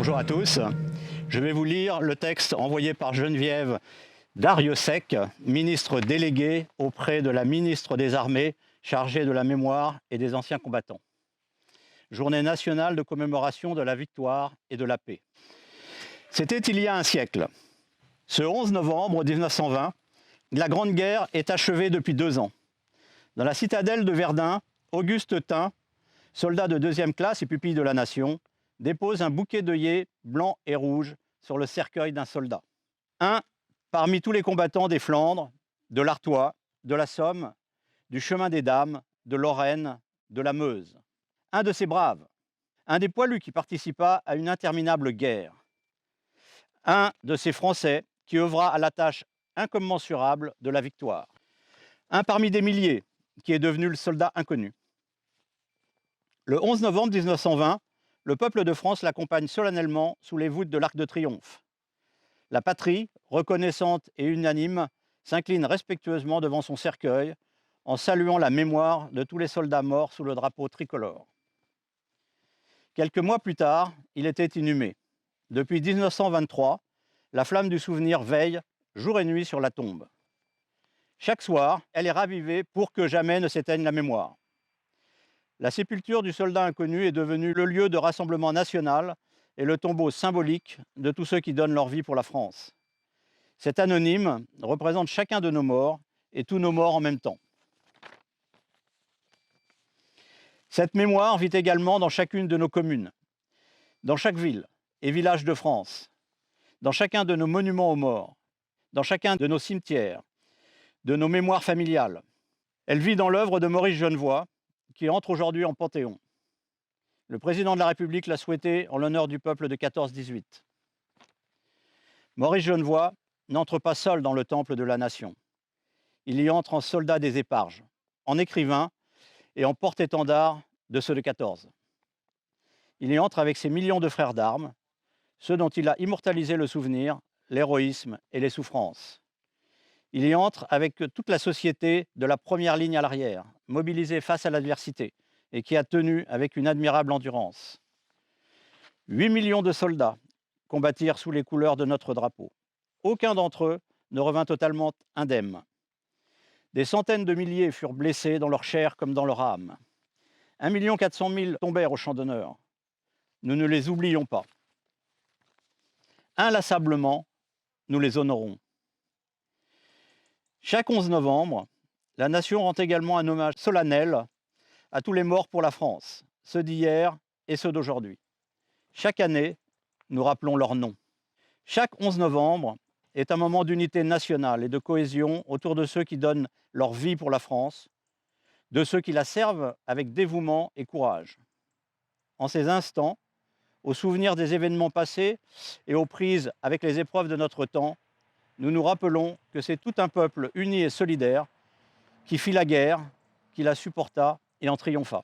Bonjour à tous. Je vais vous lire le texte envoyé par Geneviève Darrieussecq, ministre déléguée auprès de la ministre des Armées chargée de la mémoire et des anciens combattants. Journée nationale de commémoration de la victoire et de la paix. C'était il y a un siècle. Ce 11 novembre 1920, la Grande Guerre est achevée depuis 2 ans. Dans la citadelle de Verdun, Auguste Thym, soldat de 2e classe et pupille de la Nation, dépose un bouquet d'œillets blancs et rouges sur le cercueil d'un soldat. Un parmi tous les combattants des Flandres, de l'Artois, de la Somme, du Chemin des Dames, de Lorraine, de la Meuse. Un de ces braves, un des poilus qui participa à une interminable guerre. Un de ces Français qui œuvra à la tâche incommensurable de la victoire. Un parmi des milliers qui est devenu le soldat inconnu. Le 11 novembre 1920, le peuple de France l'accompagne solennellement sous les voûtes de l'Arc de Triomphe. La patrie, reconnaissante et unanime, s'incline respectueusement devant son cercueil en saluant la mémoire de tous les soldats morts sous le drapeau tricolore. Quelques mois plus tard, il était inhumé. Depuis 1923, la flamme du souvenir veille jour et nuit sur la tombe. Chaque soir, elle est ravivée pour que jamais ne s'éteigne la mémoire. La sépulture du soldat inconnu est devenue le lieu de rassemblement national et le tombeau symbolique de tous ceux qui donnent leur vie pour la France. Cet anonyme représente chacun de nos morts et tous nos morts en même temps. Cette mémoire vit également dans chacune de nos communes, dans chaque ville et village de France, dans chacun de nos monuments aux morts, dans chacun de nos cimetières, de nos mémoires familiales. Elle vit dans l'œuvre de Maurice Genevoix, qui entre aujourd'hui en Panthéon. Le président de la République l'a souhaité en l'honneur du peuple de 14-18. Maurice Genevoix n'entre pas seul dans le temple de la nation. Il y entre en soldat des éparges, en écrivain et en porte-étendard de ceux de 14. Il y entre avec ses millions de frères d'armes, ceux dont il a immortalisé le souvenir, l'héroïsme et les souffrances. Il y entre avec toute la société de la première ligne à l'arrière, mobilisée face à l'adversité et qui a tenu avec une admirable endurance. 8 millions de soldats combattirent sous les couleurs de notre drapeau. Aucun d'entre eux ne revint totalement indemne. Des centaines de milliers furent blessés dans leur chair comme dans leur âme. 1 400 000 tombèrent au champ d'honneur. Nous ne les oublions pas. Inlassablement, nous les honorons. Chaque 11 novembre, la Nation rend également un hommage solennel à tous les morts pour la France, ceux d'hier et ceux d'aujourd'hui. Chaque année, nous rappelons leurs noms. Chaque 11 novembre est un moment d'unité nationale et de cohésion autour de ceux qui donnent leur vie pour la France, de ceux qui la servent avec dévouement et courage. En ces instants, au souvenir des événements passés et aux prises avec les épreuves de notre temps, nous nous rappelons que c'est tout un peuple uni et solidaire qui fit la guerre, qui la supporta et en triompha.